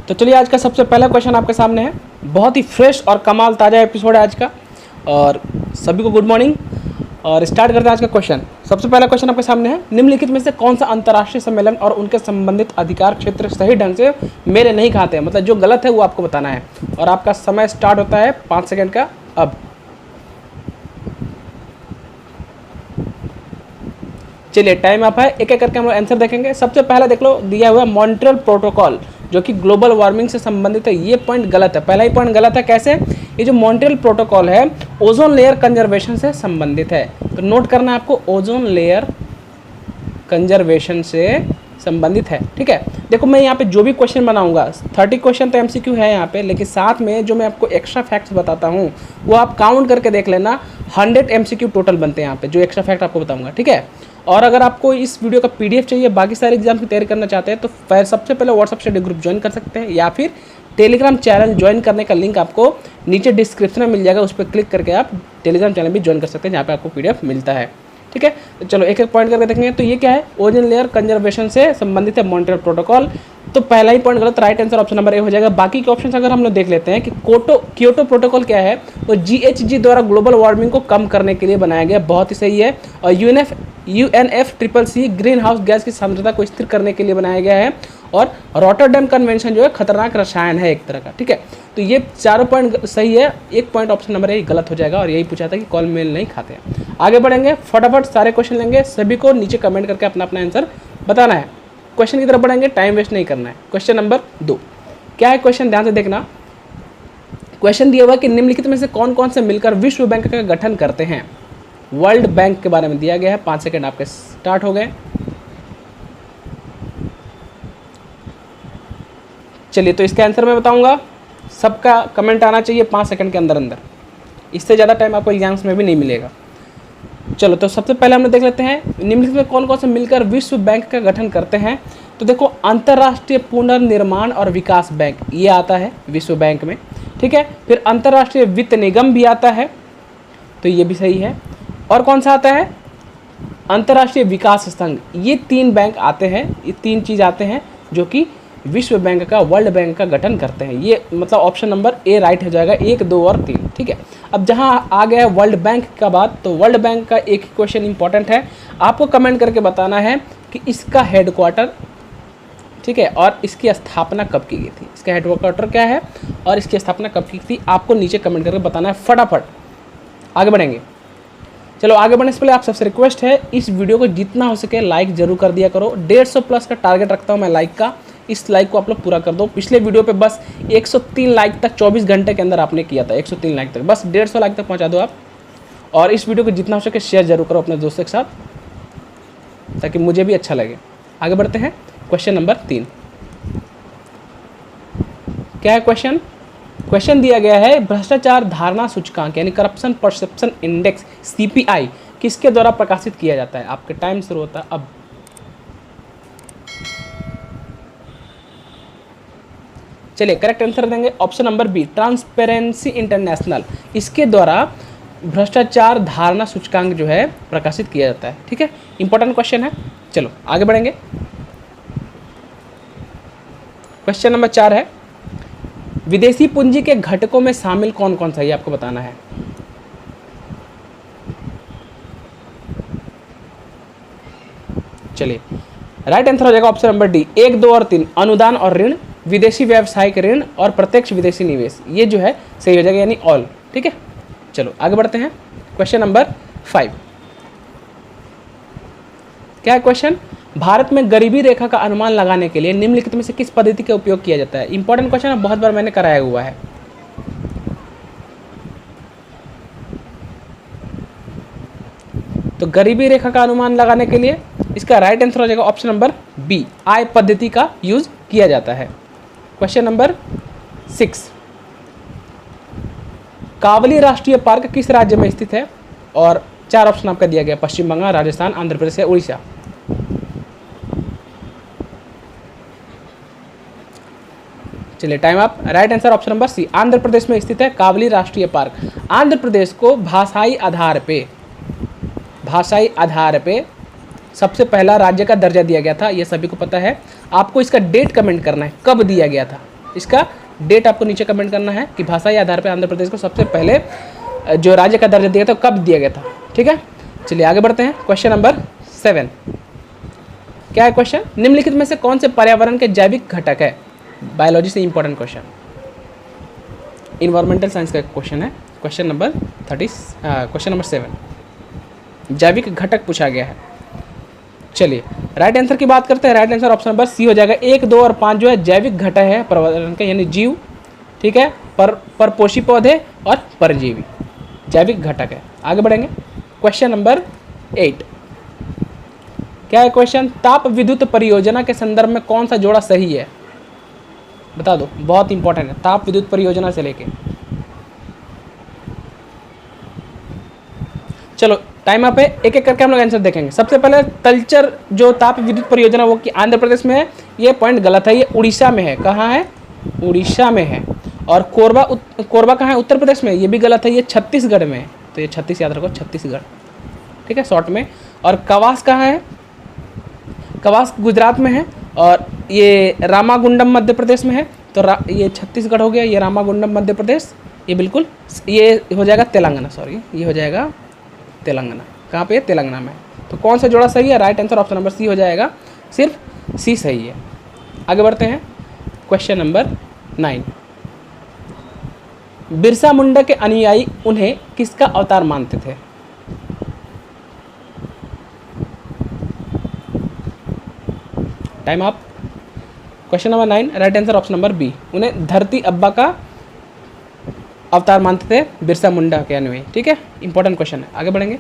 तो चलिए आज का सबसे पहला क्वेश्चन आपके सामने है। बहुत ही फ्रेश और कमाल ताज़ा एपिसोड है आज का, और सभी को गुड मॉर्निंग। और स्टार्ट करते हैं आज का क्वेश्चन। सबसे पहला क्वेश्चन आपके सामने है, निम्नलिखित में से कौन सा अंतर्राष्ट्रीय सम्मेलन और उनके संबंधित अधिकार क्षेत्र सही ढंग से मेल नहीं खाते हैं। मतलब जो गलत है वो आपको बताना है, और आपका समय स्टार्ट होता है 5 सेकेंड का अब। चलिए टाइम आप है, एक एक करके हम लोग आंसर देखेंगे। सबसे पहला देख लो, दिया हुआ मॉन्ट्रियल प्रोटोकॉल जो कि ग्लोबल वार्मिंग से संबंधित है। ये पॉइंट गलत है, पहला ही पॉइंट गलत है। कैसे? ये जो मॉन्ट्रियल प्रोटोकॉल है ओजोन लेयर कंजर्वेशन से संबंधित है। तो नोट करना है आपको, ओजोन लेयर कंजर्वेशन से संबंधित है। ठीक है, देखो मैं यहाँ पे जो भी क्वेश्चन बनाऊंगा 30 क्वेश्चन तो एमसीक्यू है यहाँ पे, लेकिन साथ में जो मैं आपको एक्स्ट्रा फैक्ट्स बताता हूँ वो आप काउंट करके देख लेना। 100 एमसीक्यू टोटल बनते हैं यहाँ पे, जो एक्स्ट्रा फैक्ट आपको बताऊंगा। ठीक है, और अगर आपको इस वीडियो का पीडीएफ चाहिए, बाकी सारे एग्जाम की तैयारी करना चाहते हैं, तो सबसे पहले व्हाट्सएप स्टडी ग्रुप ज्वाइन कर सकते हैं, या फिर टेलीग्राम चैनल ज्वाइन करने का लिंक आपको नीचे डिस्क्रिप्शन में मिल जाएगा। उस पर क्लिक करके आप टेलीग्राम चैनल भी ज्वाइन कर सकते हैं, जहाँ पे आपको पीडीएफ मिलता है। ठीक है, तो चलो एक एक पॉइंट करके देखेंगे। तो ये क्या है? ओजोन लेयर कंजर्वेशन से संबंधित है मॉन्ट्रियल प्रोटोकॉल। तो पहला ही पॉइंट गलत, right answer option number A हो जाएगा। बाकी के ऑप्शन अगर हम लोग देख लेते हैं कि क्योटो प्रोटोकॉल क्या है, तो जीएचजी द्वारा ग्लोबल वार्मिंग को कम करने के लिए बनाया गया, बहुत ही सही है। और यूएनएफसीसीसी ग्रीन हाउस गैस की सांद्रता को स्थिर करने के लिए बनाया गया है। और रॉटरडैम कन्वेंशन जो है खतरनाक रसायन है एक तरह का। ठीक है, तो ये चारों पॉइंट सही है, एक पॉइंट ऑप्शन नंबर ए गलत हो जाएगा। और यही पूछा था कि कॉल मेल नहीं खाते हैं। आगे बढ़ेंगे, फटाफट सारे क्वेश्चन लेंगे, सभी को नीचे कमेंट करके अपना अपना आंसर बताना है। क्वेश्चन की तरफ बढ़ेंगे, टाइम वेस्ट नहीं करना है। क्वेश्चन नंबर 2 क्या है? क्वेश्चन ध्यान से देखना। क्वेश्चन दिया हुआ कि निम्नलिखित में से कौन कौन से मिलकर विश्व बैंक का गठन करते हैं। वर्ल्ड बैंक के बारे में दिया गया है। 5 सेकेंड आपके स्टार्ट हो गए। चलिए, तो इसका आंसर मैं बताऊंगा, सबका कमेंट आना चाहिए 5 सेकंड के अंदर अंदर, इससे ज़्यादा टाइम आपको एग्जाम्स में भी नहीं मिलेगा। चलो, तो सबसे पहले हम लोग देख लेते हैं निम्नलिखित में कौन कौन से मिलकर विश्व बैंक का गठन करते हैं। तो देखो, अंतर्राष्ट्रीय पुनर्निर्माण और विकास बैंक ये आता है विश्व बैंक में। ठीक है, फिर अंतर्राष्ट्रीय वित्त निगम भी आता है, तो ये भी सही है। और कौन सा आता है? अंतर्राष्ट्रीय विकास संघ। ये 3 बैंक आते हैं, ये 3 चीज़ आते हैं जो कि विश्व बैंक का, वर्ल्ड बैंक का गठन करते हैं। ये मतलब ऑप्शन नंबर ए राइट हो जाएगा, 1, 2 और 3। ठीक है, अब जहाँ आ गया है वर्ल्ड बैंक का बात, तो वर्ल्ड बैंक का एक क्वेश्चन इंपॉर्टेंट है, आपको कमेंट करके बताना है कि इसका हेडक्वार्टर, ठीक है, और इसकी स्थापना कब की गई थी। इसका हेडक्वार्टर क्या है और इसकी स्थापना कब की थी, आपको नीचे कमेंट करके बताना है फटाफट। आगे बढ़ेंगे। चलो, आगे बढ़ने से पहले आप सबसे रिक्वेस्ट है, इस वीडियो को जितना हो सके लाइक जरूर कर दिया करो। 150 प्लस का टारगेट रखता हूँ मैं लाइक का। इस लाइक को आप लोग पूरा कर दो। पिछले वीडियो पे बस 103 लाइक तक 24 घंटे के अंदर आपने किया था, 103 लाइक तक, बस 150 लाइक तक पहुंचा दो आप। और इस वीडियो को जितना हो सके शेयर जरूर करो अपने दोस्तों के साथ, ताकि मुझे भी अच्छा लगे। आगे बढ़ते हैं, क्वेश्चन नंबर 3 क्या है? क्वेश्चन दिया गया है, भ्रष्टाचार धारणा सूचकांक यानी करप्शन परसेप्शन इंडेक्स सीपीआई किसके द्वारा प्रकाशित किया जाता है। आपके टाइम शुरू होता है अब। चलिए, करेक्ट आंसर देंगे option number B, Transparency International. इसके द्वारा भ्रष्टाचार धारणा सूचकांक जो है प्रकाशित किया जाता है। ठीक है, इंपॉर्टेंट क्वेश्चन है। चलो आगे बढ़ेंगे। क्वेश्चन नंबर 4 है, विदेशी पूंजी के घटकों में शामिल कौन कौन सा, ये आपको बताना है। चलिए, राइट आंसर हो जाएगा ऑप्शन नंबर डी, 1, 2 और 3, अनुदान और ऋण, विदेशी व्यावसायिक ऋण और प्रत्यक्ष विदेशी निवेश। ये जो है सही हो जाएगा, यानी ऑल। ठीक है, चलो आगे बढ़ते हैं। क्वेश्चन नंबर 5 क्या है? क्वेश्चन, भारत में गरीबी रेखा का अनुमान लगाने के लिए निम्नलिखित में से किस पद्धति का उपयोग किया जाता है। इंपॉर्टेंट क्वेश्चन है, बहुत बार मैंने कराया हुआ है। तो गरीबी रेखा का अनुमान लगाने के लिए इसका राइट आंसर हो जाएगा ऑप्शन नंबर बी, आय पद्धति का यूज किया जाता है। क्वेश्चन नंबर 6, कावली राष्ट्रीय पार्क किस राज्य में स्थित है। और 4 ऑप्शन आपका दिया गया, पश्चिम बंगाल, राजस्थान, आंध्र प्रदेश या उड़ीसा। चलिए time up. Right answer option number C, Andhra Pradesh में स्थित है कावली राष्ट्रीय पार्क। आंध्र प्रदेश को भाषाई आधार पे सबसे पहला राज्य का दर्जा दिया गया था, ये सभी को पता है। आपको इसका डेट कमेंट करना है, कब दिया गया था। इसका डेट आपको नीचे कमेंट करना है कि भाषा के आधार पर आंध्र प्रदेश को सबसे पहले जो राज्य का दर्जा दिया था कब दिया गया था। ठीक है, चलिए आगे बढ़ते हैं। क्वेश्चन नंबर 7 क्या है क्वेश्चन, निम्नलिखित में से कौन से पर्यावरण के जैविक घटक है। बायोलॉजी से इंपॉर्टेंट क्वेश्चन, इन्वायरमेंटल साइंस का क्वेश्चन है। क्वेश्चन नंबर 7 जैविक घटक पूछा गया है। चलिए राइट आंसर की बात करते हैं। Right answer option number C हो जाएगा। 1, 2 और 5 जो है जैविक घटक है पर्यावरण के, यानी जीव, ठीक है, परपोषी पौधे और परजीवी जैविक घटक है। आगे बढ़ेंगे। क्वेश्चन नंबर 8 क्या है क्वेश्चन, ताप विद्युत परियोजना के संदर्भ में कौन सा जोड़ा सही है, बता दो। बहुत इंपॉर्टेंट है, ताप विद्युत परियोजना से लेके। चलो टाइम अप है, एक एक करके हम लोग आंसर देखेंगे। सबसे पहले तलचर जो ताप विद्युत परियोजना वो कि आंध्र प्रदेश में है, ये पॉइंट गलत है, ये उड़ीसा में है। कहाँ है, उड़ीसा में है। और कोरबा कहाँ है, उत्तर प्रदेश में, ये भी गलत है, ये छत्तीसगढ़ में है। तो ये 36 याद रखो, छत्तीसगढ़, ठीक है, शॉर्ट में। और कवास कहाँ है, कवास गुजरात में है। और ये रामागुंडम मध्य प्रदेश में है। तो ये छत्तीसगढ़ हो गया, ये रामागुंडम मध्य प्रदेश, ये बिल्कुल ये हो जाएगा तेलंगाना, सॉरी ये हो जाएगा तेलंगाना। कहाँ पे, तेलंगाना में। तो कौन सा जोड़ा सही है, right answer option number C हो जाएगा, सिर्फ सी सही है। आगे बढ़ते हैं। क्वेश्चन नंबर 9 बिरसा मुंडा के अनुयायी उन्हें किसका अवतार मानते थे। टाइम आप। Question number 9 right answer option number B, उन्हें धरती अब्बा का अवतार मानते थे बिरसा मुंडा के अनुयायी। ठीक है, इंपॉर्टेंट क्वेश्चन है। आगे बढ़ेंगे।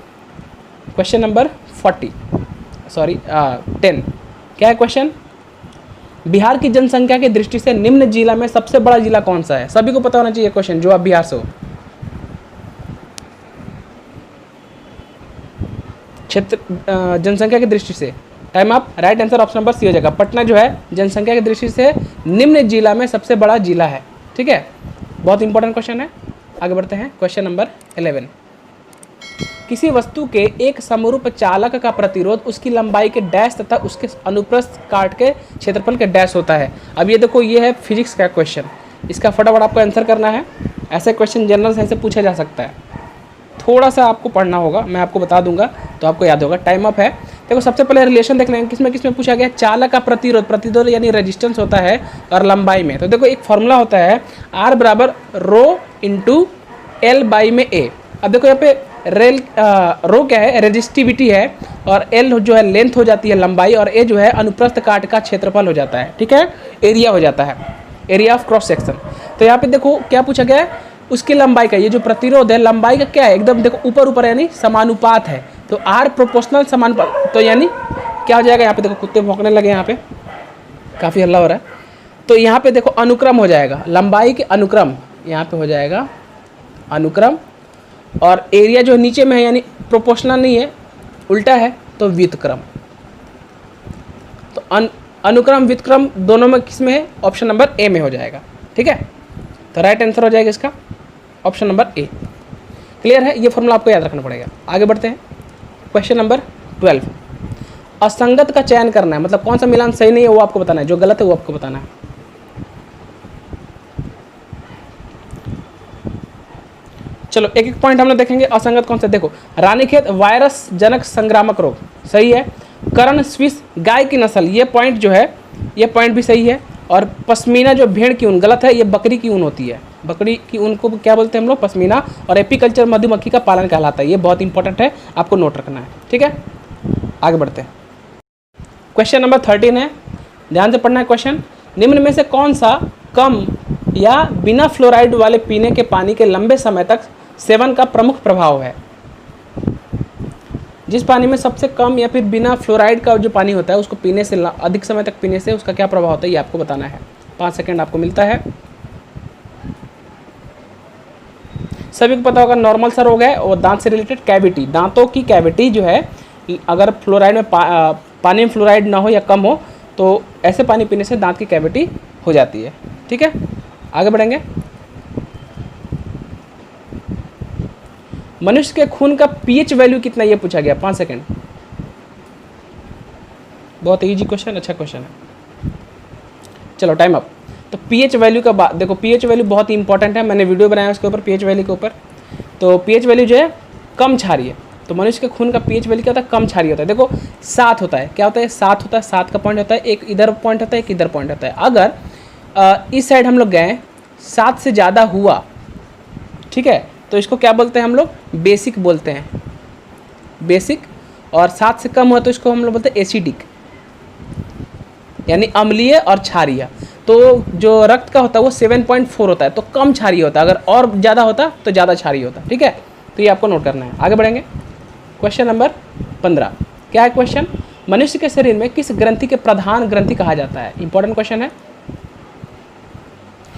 क्वेश्चन नंबर 10 क्या है क्वेश्चन, बिहार की जनसंख्या की दृष्टि से निम्न जिला में सबसे बड़ा जिला कौन सा है। सभी को पता होना चाहिए क्वेश्चन, जो आप बिहार से हो। क्षेत्र जनसंख्या की दृष्टि से, टाइम आप। Right answer option number C हो जाएगा। पटना जो है जनसंख्या की दृष्टि से निम्न जिला में सबसे बड़ा जिला है। ठीक है, बहुत इंपॉर्टेंट क्वेश्चन है। आगे बढ़ते हैं। क्वेश्चन नंबर 11 किसी वस्तु के एक समरूप चालक का प्रतिरोध उसकी लंबाई के डैश तथा उसके अनुप्रस्थ काट के क्षेत्रफल के डैश होता है। अब ये देखो, ये है फिजिक्स का क्वेश्चन, इसका फटाफट आपको आंसर करना है। ऐसे क्वेश्चन जनरल साइंस से पूछा जा सकता है, थोड़ा सा आपको पढ़ना होगा, मैं आपको बता दूंगा तो आपको याद होगा। टाइम अप है। देखो सबसे पहले रिलेशन देख लेंगे, किसमें किसमें पूछा गया, चालक का प्रतिरोध यानी रेजिस्टेंस होता है और लंबाई में। तो देखो एक फॉर्मूला होता है R बराबर रो इंटू L बाई में A। अब देखो यहाँ पे रो क्या है, रेजिस्टिविटी है, और L जो है लेंथ हो जाती है लंबाई, और A जो है अनुप्रस्थ काट का क्षेत्रफल हो जाता है। ठीक है, एरिया हो जाता है, एरिया ऑफ क्रॉस सेक्शन। तो यहाँ पे देखो क्या पूछा गया है, उसकी लंबाई का, ये जो प्रतिरोध है लंबाई का क्या है, एकदम देखो ऊपर ऊपर यानी समानुपात है। तो R प्रोपोर्शनल समानुपात, तो यानी क्या हो जाएगा, यहाँ पे देखो कुत्ते भौंकने लगे, यहाँ पे काफ़ी हल्ला हो रहा है। तो यहाँ पे देखो अनुक्रम हो जाएगा, लंबाई के अनुक्रम, यहाँ पे हो जाएगा अनुक्रम, और एरिया जो नीचे में है यानी प्रोपोर्शनल नहीं है, उल्टा है, तो व्युत्क्रम। तो अनुक्रम व्युत्क्रम दोनों में किस में है, ऑप्शन नंबर ए में हो जाएगा। ठीक है, तो राइट आंसर हो जाएगा इसका ऑप्शन नंबर ए। क्लियर है, ये फॉर्मूला आपको याद रखना पड़ेगा। आगे बढ़ते हैं। क्वेश्चन नंबर 12 असंगत का चयन करना है, मतलब कौन सा मिलान सही नहीं है वो आपको बताना है, जो गलत है वो आपको बताना है। चलो एक एक पॉइंट हम लोग देखेंगे। असंगत कौन सा, देखो रानीखेत वायरस जनक संक्रामक रोग सही है। करण स्विस गाय की नस्ल, ये पॉइंट जो है ये पॉइंट भी सही है। और पश्मीना जो भेड़ की ऊन गलत है, ये बकरी की ऊन होती है, बकरी की ऊन को क्या बोलते हैं हम लोग, पश्मीना। और एपीकल्चर मधुमक्खी का पालन कहलाता है, ये बहुत इंपॉर्टेंट है, आपको नोट रखना है। ठीक है, आगे बढ़ते हैं। क्वेश्चन नंबर 13 है, ध्यान से पढ़ना है क्वेश्चन। निम्न में से कौन सा कम या बिना फ्लोराइड वाले पीने के पानी के लंबे समय तक सेवन का प्रमुख प्रभाव है। जिस पानी में सबसे कम या फिर बिना फ्लोराइड का जो पानी होता है उसको पीने से, अधिक समय तक पीने से उसका क्या प्रभाव होता है, ये आपको बताना है। 5 सेकंड आपको मिलता है। सभी को पता होगा नॉर्मल सा रोग है, और दांत से रिलेटेड कैविटी, दांतों की कैविटी जो है, अगर फ्लोराइड में पानी में फ्लोराइड ना हो या कम हो तो ऐसे पानी पीने से दांत की कैविटी हो जाती है। ठीक है, आगे बढ़ेंगे। मनुष्य के खून का पीएच वैल्यू कितना, ये पूछा गया। 5 सेकंड। बहुत इजी क्वेश्चन, अच्छा क्वेश्चन है। चलो टाइम अप। तो पीएच वैल्यू का बात देखो, पीएच वैल्यू बहुत ही इंपॉर्टेंट है, मैंने वीडियो बनाया उसके ऊपर पीएच वैल्यू के ऊपर। तो पीएच वैल्यू जो है कम क्षारीय, तो मनुष्य के खून का पीएच वैल्यू क्या होता है, कम क्षारीय होता है। देखो 7 होता है, क्या होता है 7 होता है, 7 का पॉइंट होता है, एक इधर पॉइंट होता है, एक इधर पॉइंट होता है। अगर इस साइड हम लोग गए 7 से ज़्यादा हुआ, ठीक है, तो इसको क्या बोलते हैं हम लोग, बेसिक बोलते हैं, बेसिक। और 7 से कम हुआ तो इसको हम लोग बोलते हैं एसिडिक, यानी अम्लीय और क्षारीय। तो जो रक्त का होता है वो 7.4 होता है, तो कम क्षारीय होता है, अगर और ज़्यादा होता तो ज़्यादा क्षारीय होता, ठीक है। तो ये आपको नोट करना है। आगे बढ़ेंगे, क्वेश्चन नंबर 15। क्या है क्वेश्चन, मनुष्य के शरीर में किस ग्रंथि के प्रधान ग्रंथि कहा जाता है, इंपॉर्टेंट क्वेश्चन है।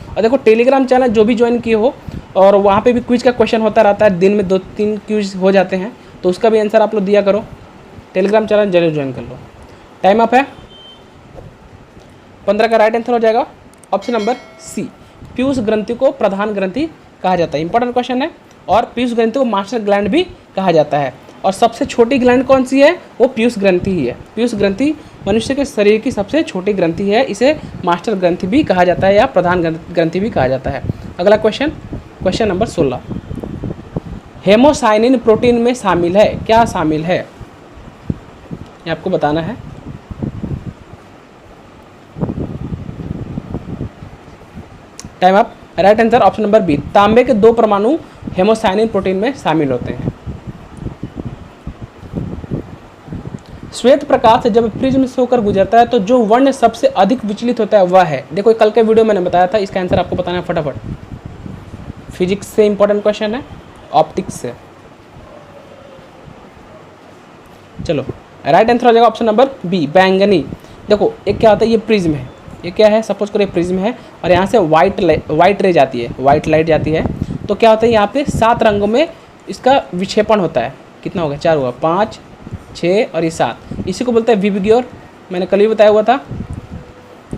और देखो टेलीग्राम चैनल जो भी ज्वाइन किए हो, और वहाँ पे भी क्विज का क्वेश्चन होता रहता है, दिन में 2-3 क्विज हो जाते हैं, तो उसका भी आंसर आप लोग दिया करो। टेलीग्राम चैनल जरूर ज्वाइन कर लो। टाइम अप है। 15 का राइट आंसर हो जाएगा ऑप्शन नंबर सी, पीयूष ग्रंथि को प्रधान ग्रंथि कहा जाता है, इंपॉर्टेंट क्वेश्चन है। और पीयूष ग्रंथि को मास्टर ग्लैंड भी कहा जाता है। और सबसे छोटी ग्लैंड कौन सी है, वो पीयूष ग्रंथि ही है। पीयूष ग्रंथि मनुष्य के शरीर की सबसे छोटी ग्रंथि है, इसे मास्टर ग्रंथि भी कहा जाता है या प्रधान ग्रंथि भी कहा जाता है। अगला question, question number 16, haemocyanin protein में शामिल है, क्या शामिल है, ये आपको बताना है। Time up. Right answer option number B, तांबे के 2 परमाणु हेमोसाइनिन प्रोटीन में शामिल होते हैं। श्वेत प्रकाश से जब प्रिज्म से होकर गुजरता है तो जो वर्ण सबसे अधिक विचलित होता है वह है, देखो कल के वीडियो मैंने बताया था, इसका आंसर आपको बताना है फटाफट। फिजिक्स से इंपॉर्टेंट क्वेश्चन है, ऑप्टिक्स से। चलो राइट आंसर हो जाएगा ऑप्शन नंबर बी, बैंगनी। देखो एक क्या होता है, ये प्रिज्म है, ये क्या है, सपोज करो ये प्रिज्म है, और यहाँ से वाइट रे जाती है, वाइट लाइट जाती है। तो क्या होता है, यहाँ पे 7 रंगों में इसका विक्षेपण होता है। कितना होगा, 4 होगा, 5, 6 और ये 7, इसी को बोलते हैं विबग्योर, मैंने कल ही बताया हुआ था,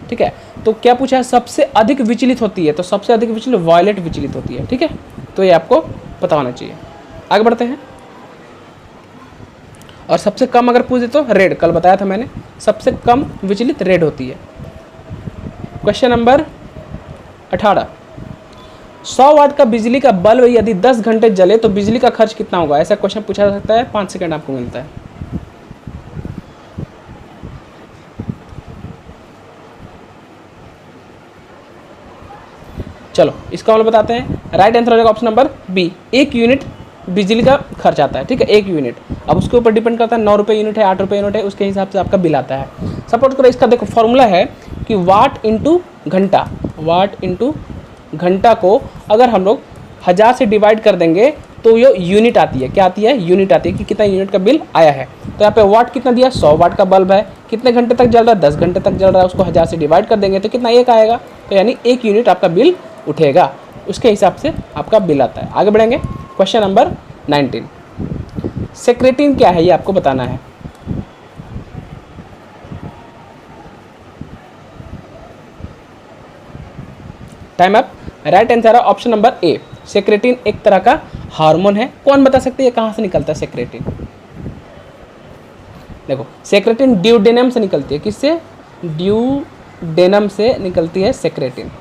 ठीक है। तो क्या पूछा है, सबसे अधिक विचलित होती है, तो सबसे अधिक विचलित वायलेट विचलित होती है, ठीक है। तो ये आपको पता होना चाहिए। आगे बढ़ते हैं। और सबसे कम अगर पूछ दे तो रेड, कल बताया था मैंने, सबसे कम विचलित रेड होती है। क्वेश्चन नंबर 18, 100 वाट का बिजली का बल्ब यदि 10 घंटे जले तो बिजली का खर्च कितना होगा, ऐसा क्वेश्चन पूछा जा सकता है। 5 सेकंड आपको मिलता है। चलो इसका मतलब बताते हैं। राइट आंसर हो जाएगा ऑप्शन नंबर बी, 1 यूनिट बिजली का खर्च आता है, ठीक है, 1 यूनिट। अब उसके ऊपर डिपेंड करता है, 9 रुपये यूनिट है, 8 रुपये यूनिट है, उसके हिसाब से आपका बिल आता है। सपोर्ट करो, इसका देखो फॉर्मूला है कि वाट इंटू घंटा, वाट इंटू घंटा को अगर हम लोग 1000 से डिवाइड कर देंगे तो ये यूनिट आती है, क्या आती है, यूनिट आती है कि कितना यूनिट का बिल आया है। तो यहाँ पे वाट कितना दिया, 100 वाट का बल्ब है, कितने घंटे तक जल रहा है, 10 घंटे तक जल रहा है, उसको 1000 से डिवाइड कर देंगे तो कितना, 1 आएगा। तो यानी 1 यूनिट आपका बिल उठेगा, उसके हिसाब से आपका बिल आता है। आगे बढ़ेंगे, क्वेश्चन नंबर 19, सेक्रेटिन क्या है ये आपको बताना है। Time up. राइट आंसर है ऑप्शन नंबर ए, सेक्रेटिन एक तरह का हार्मोन है। कौन बता सकते हैं ये कहाँ से निकलता है सेक्रेटिन। देखो सेक्रेटिन ड्यूडेनम से निकलती है, किससे, ड्यूडेनम से निकलती है सेक्रेटिन।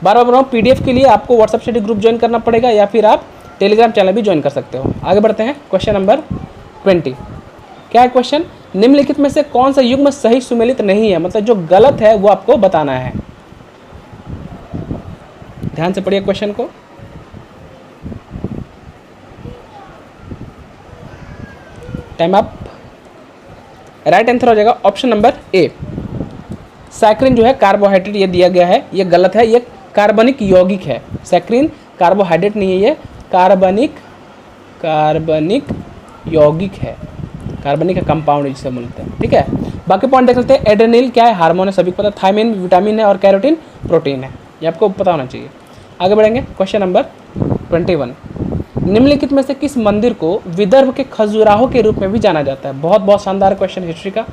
बार बार बताऊँ, पीडीएफ के लिए आपको व्हाट्सएप स्टडी ग्रुप ज्वाइन करना पड़ेगा या फिर आप टेलीग्राम चैनल भी ज्वाइन कर सकते हो। आगे बढ़ते हैं, क्वेश्चन नंबर 20। क्या है क्वेश्चन, निम्नलिखित में से कौन सा युग्म सही सुमेलित नहीं है, मतलब जो गलत है वो आपको बताना है। ध्यान से पढ़िए क्वेश्चन को। Time up. राइट आंसर हो जाएगा ऑप्शन नंबर ए, सैक्रिन जो है कार्बोहाइड्रेट, ये दिया गया है, ये गलत है, ये कार्बनिक यौगिक है। सैक्रिन कार्बोहाइड्रेट नहीं है, ये कार्बनिक यौगिक है, कार्बनिक का कंपाउंड जिसे बोलते हैं, ठीक है। बाकी पॉइंट देख लेते हैं। एड्रेनल क्या है, हार्मोन है, सभी को पता। थायमिन विटामिन है और कैरोटीन प्रोटीन है, ये आपको पता होना चाहिए। आगे बढ़ेंगे, क्वेश्चन नंबर 21, निम्नलिखित में से किस मंदिर को विदर्भ के खजुराहो के रूप में भी जाना जाता है। बहुत बहुत शानदार क्वेश्चन हिस्ट्री का।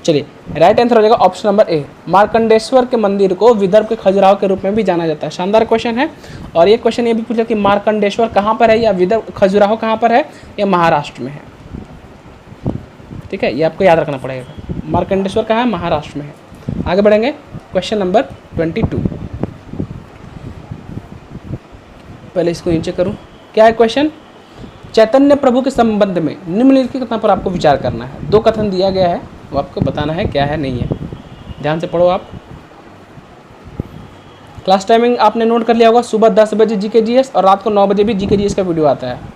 चलिए राइट आंसर हो जाएगा ऑप्शन नंबर ए, मार्कंडेश्वर के मंदिर को विदर्भ के खजुराहो के रूप में भी जाना जाता है। शानदार क्वेश्चन है। और ये क्वेश्चन ये भी पूछा कि मार्कंडेश्वर कहाँ पर है, या विदर्भ खजुराहो कहाँ पर है, या महाराष्ट्र में है। ठीक है, ये आपको याद रखना पड़ेगा। मार्कंडेश्वर कहाँ है? महाराष्ट्र में है। आगे बढ़ेंगे, क्वेश्चन नंबर 22। पहले इसको नीचे करूँ। क्या है क्वेश्चन? चैतन्य प्रभु के संबंध में निम्नलिखित कथन पर आपको विचार करना है। 2 कथन दिया गया है, वो आपको बताना है क्या है नहीं है। ध्यान से पढ़ो आप। क्लास टाइमिंग आपने नोट कर लिया होगा, सुबह 10 बजे जीके जीएस और रात को 9 बजे भी जीके जीएस का वीडियो आता है।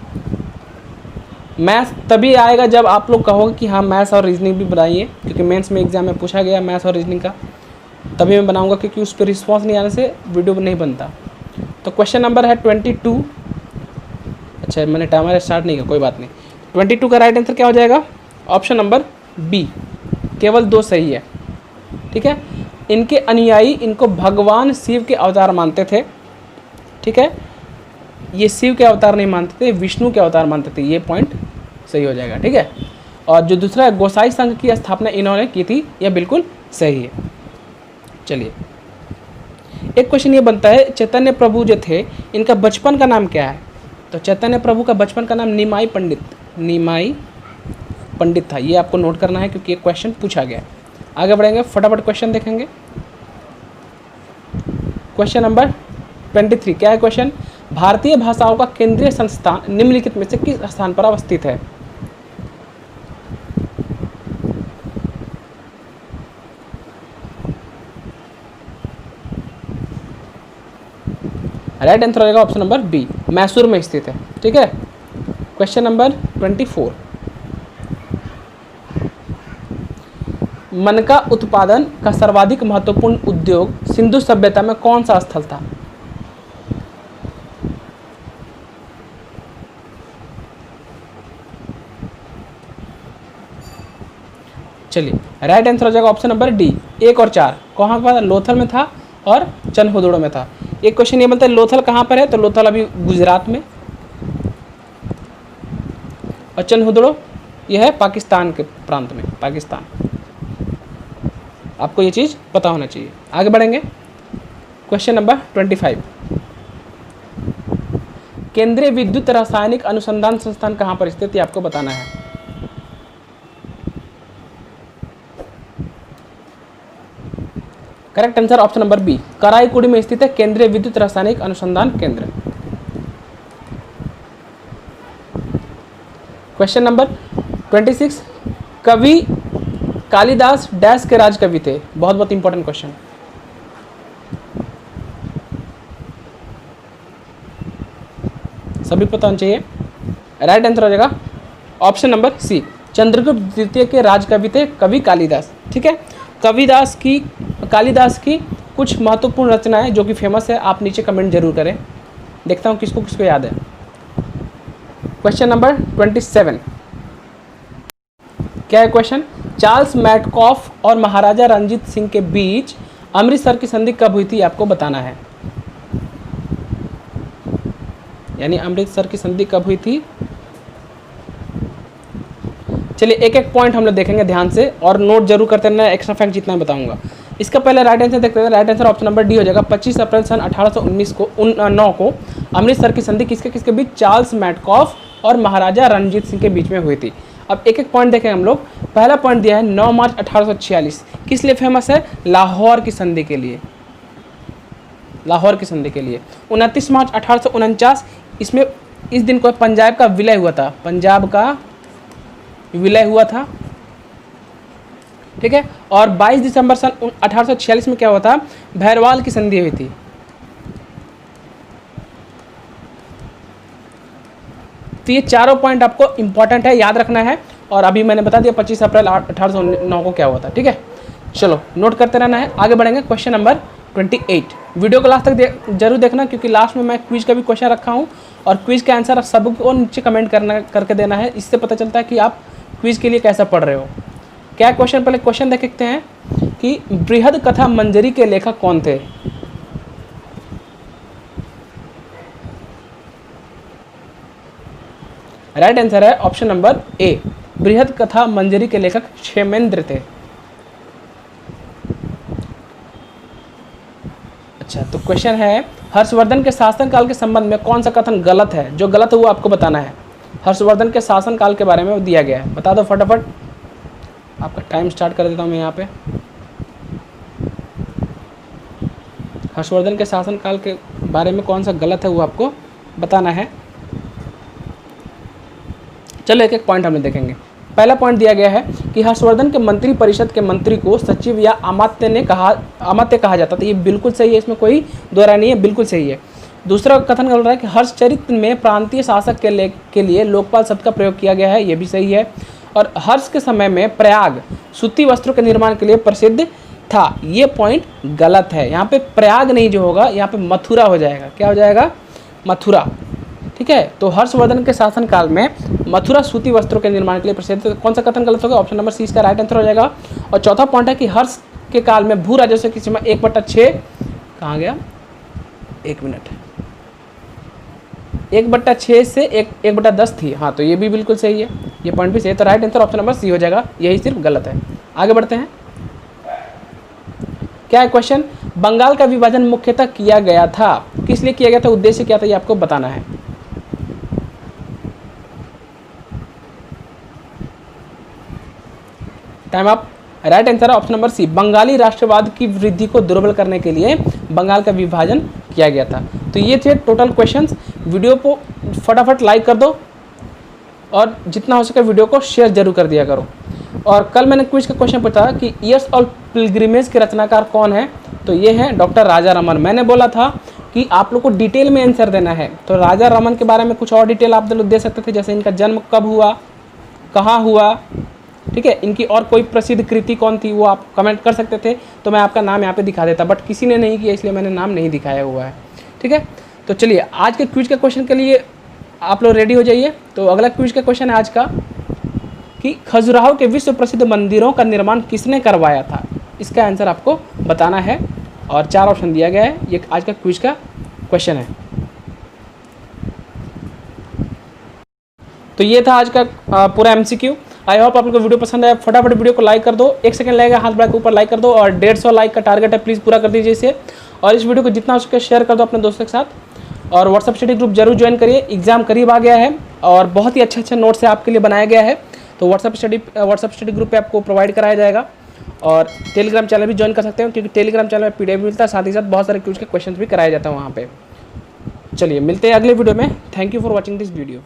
मैथ्स तभी आएगा जब आप लोग कहोगे कि हाँ मैथ्स और रीजनिंग भी बनाइए, क्योंकि मेंस में एग्जाम में पूछा गया मैथ्स और रीजनिंग का, तभी मैं बनाऊंगा, क्योंकि उस पर रिस्पॉन्स नहीं आने से वीडियो नहीं बनता। तो क्वेश्चन नंबर है 22। अच्छा, मैंने टाइमर स्टार्ट नहीं किया, कोई बात नहीं। 22 का राइट आंसर क्या हो जाएगा? ऑप्शन नंबर बी, केवल 2 सही है। ठीक है, इनके अनुयायी इनको भगवान शिव के अवतार मानते थे। ठीक है, ये शिव के अवतार नहीं मानते थे, विष्णु के अवतार मानते थे। ये पॉइंट सही हो जाएगा। ठीक है, और जो दूसरा गोसाई संघ की स्थापना इन्होंने की थी, यह बिल्कुल सही है। चलिए, एक क्वेश्चन ये बनता है, चैतन्य प्रभु जो थे इनका बचपन का नाम क्या है? तो चैतन्य प्रभु का बचपन का नाम निमाई पंडित था। ये आपको नोट करना है, क्योंकि एक क्वेश्चन पूछा गया है। आगे बढ़ेंगे, फटाफट क्वेश्चन देखेंगे। Question number 23। क्या है क्वेश्चन? भारतीय भाषाओं का केंद्रीय संस्थान निम्नलिखित में से किस स्थान पर अवस्थित है? राइट आंसर हो जाएगा ऑप्शन नंबर बी, मैसूर में स्थित है। ठीक है, क्वेश्चन नंबर 24। मनका उत्पादन का सर्वाधिक महत्वपूर्ण उद्योग सिंधु सभ्यता में कौन सा स्थल था? चलिए, राइट आंसर हो जाएगा ऑप्शन नंबर डी, 1 और 4। कहाँ पर? लोथल में था और चनहुदड़ो में था। एक क्वेश्चन ये बनता है, लोथल कहाँ पर है? तो लोथल अभी गुजरात में, और चनहुदड़ो यह है पाकिस्तान के प्रांत में, पाकिस्तान। आपको ये चीज़ पता होना चाहिए। आगे बढ़ेंगे, क्वेश्चन नंबर 25। केंद्रीय विद्युत रासायनिक अनुसंधान संस्थान कहाँ पर स्थित है? आपको बताना है। Correct answer option number B, Karaikudi में स्थित है केंद्रीय विद्युत रासायनिक अनुसंधान केंद्र। Question number 26। कवि कालिदास डैश के राज कवि थे? बहुत बहुत इंपॉर्टेंट क्वेश्चन। सभी पता होना चाहिए। राइट आंसर हो जाएगा ऑप्शन नंबर सी, चंद्रगुप्त द्वितीय के राज कवि थे कवि कालिदास। ठीक है, कालिदास की कुछ महत्वपूर्ण रचनाएं जो कि फेमस है, आप नीचे कमेंट जरूर करें, देखता हूं किसको किसको याद है। Question number 27। क्या है क्वेश्चन? चार्ल्स मैडकॉफ और महाराजा रणजीत सिंह के बीच अमृतसर की संधि कब हुई थी? आपको बताना है। यानी अमृतसर की संधि कब हुई थी? चलिए, एक एक पॉइंट हम लोग देखेंगे ध्यान से, और नोट जरूर करते रहना, एक्स्ट्रा फैक्ट जितना बताऊंगा। इसका पहले राइट आंसर देखते हैं। Right answer option number D हो जाएगा। 25 अप्रैल सन 1819 को अमृतसर की संधि किसके किसके बीच? चार्ल्स मैडकॉफ और महाराजा रणजीत सिंह के बीच में हुई थी। अब एक एक पॉइंट देखें हम लोग। पहला पॉइंट दिया है 9 मार्च 1846, किस लिए फेमस है? लाहौर की संधि के लिए, लाहौर की संधि के लिए। 29 मार्च 1849, इसमें इस दिन को पंजाब का विलय हुआ था, पंजाब का विलय हुआ था। ठीक है, और 22 दिसंबर सन 1846 में क्या हुआ था? भैरवाल की संधि हुई थी। तो ये चारों पॉइंट आपको इंपॉर्टेंट है, याद रखना है। और अभी मैंने बता दिया 25 अप्रैल 1809 को क्या हुआ था। ठीक है, चलो नोट करते रहना है। आगे बढ़ेंगे, क्वेश्चन नंबर 28। वीडियो को लास्ट तक जरूर देखना, क्योंकि लास्ट में मैं क्विज का भी क्वेश्चन रखा हूँ, और क्विज का आंसर आप सबको नीचे कमेंट करके देना है। इससे पता चलता है कि आप क्विज के लिए कैसा पढ़ रहे हो। क्या क्वेश्चन? पहले क्वेश्चन देखते हैं कि बृहद कथा मंजरी के लेखक कौन थे? राइट आंसर है ऑप्शन नंबर ए, बृहद कथा मंजरी के लेखक क्षेमेंद्र थे। अच्छा, तो क्वेश्चन है, हर्षवर्धन के शासनकाल के संबंध में कौन सा कथन गलत है? जो गलत है वो आपको बताना है। हर्षवर्धन के शासनकाल के बारे में दिया गया है, बता दो फटाफट। आपका टाइम स्टार्ट कर देता हूँ मैं यहाँ पे। हर्षवर्धन के शासनकाल के बारे में कौन सा गलत है वो आपको बताना है। चलो एक एक पॉइंट हम देखेंगे। पहला पॉइंट दिया गया है कि हर्षवर्धन के मंत्री परिषद के मंत्री को सचिव या अमात्य कहा जाता था। ये बिल्कुल सही है, इसमें कोई दो राय नहीं है, बिल्कुल सही है। दूसरा कथन कर रहा है कि हर्षचरित में प्रांतीय शासक के लिए लोकपाल शब्द का प्रयोग किया गया है, ये भी सही है। और हर्ष के समय में प्रयाग सूती वस्त्रों के निर्माण के लिए प्रसिद्ध था, ये पॉइंट गलत है। यहाँ पे प्रयाग नहीं जो होगा, यहाँ पे मथुरा हो जाएगा। क्या हो जाएगा? मथुरा। ठीक है, तो हर्षवर्धन के शासनकाल में मथुरा सूती वस्त्रों के निर्माण के लिए प्रसिद्ध। तो कौन सा कथन गलत होगा? ऑप्शन नंबर सी इसका राइट आंसर हो जाएगा। और चौथा पॉइंट है कि हर्ष के काल में भू राजस्व की सीमा 1/6 कहाँ गया? 1 मिनट, 1/6 से 1/10 थी। हाँ, तो ये भी बिल्कुल सही है, ये पॉइंट भी सही है। तो right answer option number C हो जाएगा, यही सिर्फ गलत है। आगे बढ़ते हैं। क्या है क्वेश्चन? बंगाल का विभाजन मुख्यतः किया गया था, किस लिए किया गया था, उद्देश्य क्या था, ये आपको बताना है। Time up. राइट आंसर है ऑप्शन नंबर सी, बंगाली राष्ट्रवाद की वृद्धि को दुर्बल करने के लिए बंगाल का विभाजन किया गया था। तो ये थे टोटल क्वेश्चंस। वीडियो को फटाफट लाइक कर दो और जितना हो सके वीडियो को शेयर जरूर कर दिया करो। और कल मैंने क्विज का क्वेश्चन पूछा कि ईयर्स और पिलग्रिमेज के रचनाकार कौन है, तो ये है डॉक्टर राजा रमन। मैंने बोला था कि आप लोग को डिटेल में आंसर देना है, तो राजा रमन के बारे में कुछ और डिटेल आप लोग दे सकते थे, जैसे इनका जन्म कब हुआ, कहाँ हुआ, ठीक है, इनकी और कोई प्रसिद्ध कृति कौन थी, वो आप कमेंट कर सकते थे, तो मैं आपका नाम यहाँ पे दिखा देता, बट किसी ने नहीं किया इसलिए मैंने नाम नहीं दिखाया हुआ है। ठीक है, तो चलिए आज के क्विज के क्वेश्चन के लिए आप लोग रेडी हो जाइए। तो अगला क्विज का क्वेश्चन है आज का कि खजुराहो के विश्व प्रसिद्ध मंदिरों का निर्माण किसने करवाया था, इसका आंसर आपको बताना है। और 4 ऑप्शन दिया गया है, ये आज का क्विज का क्वेश्चन है। तो ये था आज का पूरा MCQ। आई होप आप लोग को वीडियो पसंद आया। फटाफट वीडियो को लाइक कर दो, 1 सेकंड लगेगा, हाथ बढ़ा के ऊपर लाइक कर दो। और 150 लाइक का टारगेट है, प्लीज़ पूरा कर दीजिए इसे। और इस वीडियो को जितना हो सके शेयर कर दो अपने दोस्तों के साथ। और व्हाट्सअप स्टडी ग्रुप जरूर ज्वाइन करिए, एग्जाम करीब आ गया है और बहुत ही अच्छे नोट्स है आपके लिए बनाया गया है। तो व्हाट्सअप स्टडी ग्रुप पे आपको प्रोवाइड कराया जाएगा। और टेलीग्राम चैनल भी ज्वाइन कर सकते हैं, क्योंकि टेलीग्राम चैनल में PDF मिलता है, साथ ही साथ बहुत सारे क्विज के क्वेश्चन भी कराया जाता है वहाँ पे। चलिए मिलते हैं अगले वीडियो में। Thank you for watching this video.